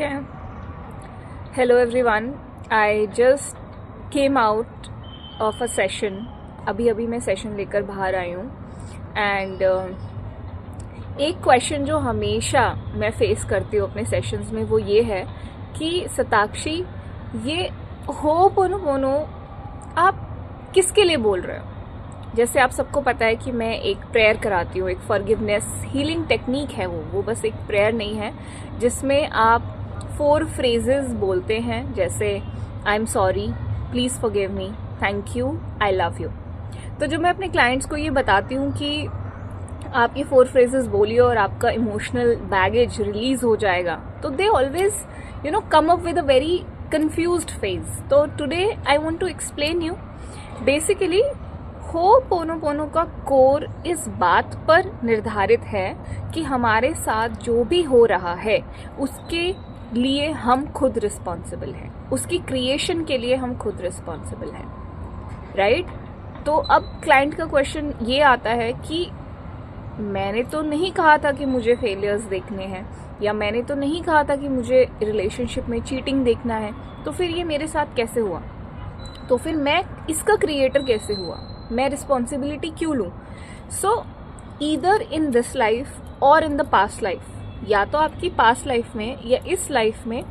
Okay. Hello everyone. I just came out of a session. अभी मैं session लेकर बाहर आई हूँ एंड एक क्वेश्चन जो हमेशा मैं फेस करती हूँ अपने सेशंस में वो ये है कि सताक्षी, ये होपोनोपोनो आप किसके लिए बोल रहे हो? जैसे आप सबको पता है कि मैं एक प्रेयर कराती हूँ, एक फॉरगिवनेस हीलिंग टेक्निक है वो बस एक प्रेयर नहीं है जिसमें आप 4 फ्रेजेस बोलते हैं, जैसे आई am sorry, please forgive me, thank you, I love you. तो जब मैं अपने क्लाइंट्स को ये बताती हूँ कि आप ये 4 फ्रेजेस बोलिए और आपका इमोशनल बैगेज रिलीज हो जाएगा, तो they always come up with a very confused phase. तो today I want to explain you basically ho'oponopono का कोर इस बात पर निर्धारित है कि हमारे साथ जो भी हो रहा है उसके लिए हम खुद रिस्पॉन्सिबल हैं, उसकी क्रिएशन के लिए हम खुद रिस्पॉन्सिबल हैं, राइट? तो अब क्लाइंट का क्वेश्चन ये आता है कि मैंने तो नहीं कहा था कि मुझे फेलियर्स देखने हैं, या मैंने तो नहीं कहा था कि मुझे रिलेशनशिप में चीटिंग देखना है, तो फिर ये मेरे साथ कैसे हुआ? तो फिर मैं इसका क्रिएटर कैसे हुआ? मैं रिस्पॉन्सिबिलिटी क्यों लूँ? सो ईदर इन दिस लाइफ और इन द पास्ट लाइफ, या तो आपकी पास्ट लाइफ में या इस लाइफ में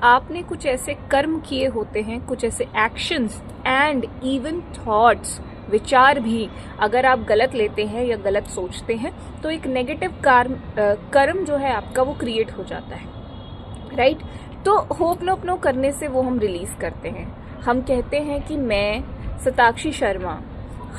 आपने कुछ ऐसे कर्म किए होते हैं, कुछ ऐसे एक्शंस एंड इवन थॉट्स, विचार भी अगर आप गलत लेते हैं या गलत सोचते हैं तो एक नेगेटिव कर्म जो है आपका वो क्रिएट हो जाता है, राइट? तो होपनोपनो करने से वो हम रिलीज करते हैं। हम कहते हैं कि मैं सताक्षी शर्मा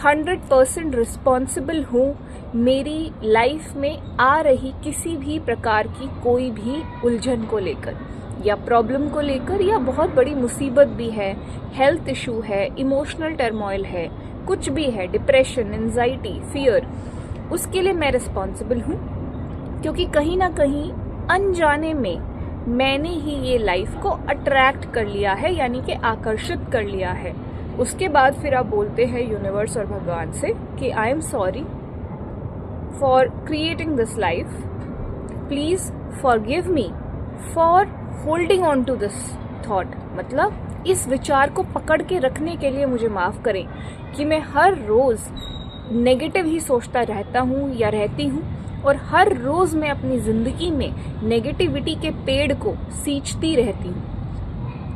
100% रिस्पॉन्सिबल हूँ मेरी लाइफ में आ रही किसी भी प्रकार की कोई भी उलझन को लेकर या प्रॉब्लम को लेकर, या बहुत बड़ी मुसीबत भी है, हेल्थ इशू है, इमोशनल टर्मोइल है, कुछ भी है, डिप्रेशन, एंजाइटी, फियर, उसके लिए मैं रिस्पॉन्सिबल हूँ, क्योंकि कहीं ना कहीं अनजाने में मैंने ही ये लाइफ को अट्रैक्ट कर लिया है, यानी कि आकर्षित कर लिया है। उसके बाद फिर आप बोलते हैं यूनिवर्स और भगवान से कि I am sorry for creating this life, please forgive me for holding on to this thought, मतलब इस विचार को पकड़ के रखने के लिए मुझे माफ करें कि मैं हर रोज नेगेटिव ही सोचता रहता हूँ या रहती हूँ, और हर रोज मैं अपनी जिंदगी में नेगेटिविटी के पेड़ को सींचती रहती हूँ,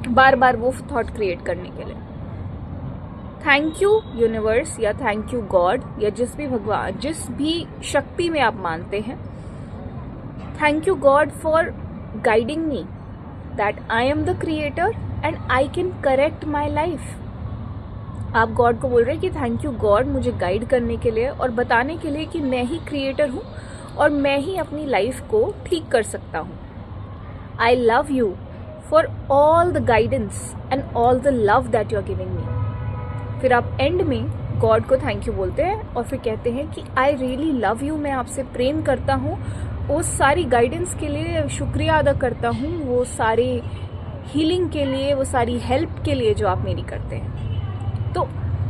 बार बार वो थॉट क्रिएट करने के लिए। थैंक यू यूनिवर्स या थैंक यू गॉड या जिस भी भगवान, जिस भी शक्ति में आप मानते हैं, thank you God for guiding me that I am the creator and I can correct my life. आप गॉड को बोल रहे हैं कि थैंक यू गॉड मुझे गाइड करने के लिए और बताने के लिए कि मैं ही क्रिएटर हूँ और मैं ही अपनी लाइफ को ठीक कर सकता हूँ। I love you for all the guidance and all the love that you are giving me. फिर आप एंड में गॉड को थैंक यू बोलते हैं और फिर कहते हैं कि आई रियली लव यू, मैं आपसे प्रेम करता हूँ, वो सारी गाइडेंस के लिए शुक्रिया अदा करता हूँ, वो सारी हीलिंग के लिए, वो सारी हेल्प के लिए जो आप मेरी करते हैं। तो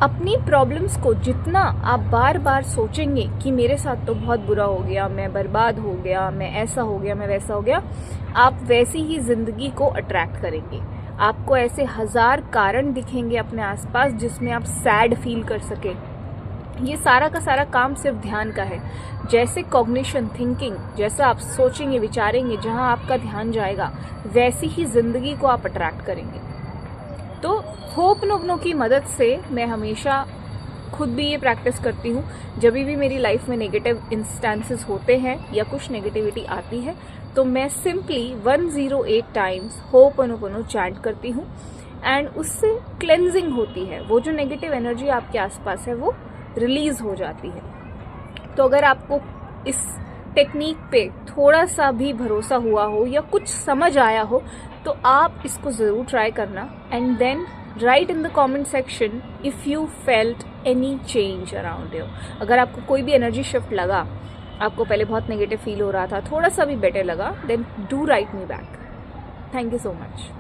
अपनी प्रॉब्लम्स को जितना आप बार बार सोचेंगे कि मेरे साथ तो बहुत बुरा हो गया, मैं बर्बाद हो गया, मैं ऐसा हो गया, मैं वैसा हो गया, आप वैसी ही जिंदगी को अट्रैक्ट करेंगे। आपको ऐसे 1000 कारण दिखेंगे अपने आसपास जिसमें आप सैड फील कर सके। ये सारा का सारा काम सिर्फ ध्यान का है। जैसे कॉग्निशन, थिंकिंग, जैसा आप सोचेंगे, विचारेंगे, जहां आपका ध्यान जाएगा वैसी ही जिंदगी को आप अट्रैक्ट करेंगे। तो होपनोपनो की मदद से मैं हमेशा खुद भी ये प्रैक्टिस करती हूँ। जब भी मेरी लाइफ में नेगेटिव इंस्टेंसेस होते हैं या कुछ नेगेटिविटी आती है तो मैं सिंपली 108 टाइम्स होपोनोपोनो चैंट करती हूँ एंड उससे क्लेंजिंग होती है। वो जो नेगेटिव एनर्जी आपके आसपास है वो रिलीज हो जाती है। तो अगर आपको इस टेक्निक पे थोड़ा सा भी भरोसा हुआ हो या कुछ समझ आया हो तो आप इसको ज़रूर ट्राई करना and then write in the comment section if you felt any change around you. अगर आपको कोई भी एनर्जी शिफ्ट लगा, आपको पहले बहुत नेगेटिव फील हो रहा था, थोड़ा सा भी बेटर लगा, then do write me back. Thank you so much.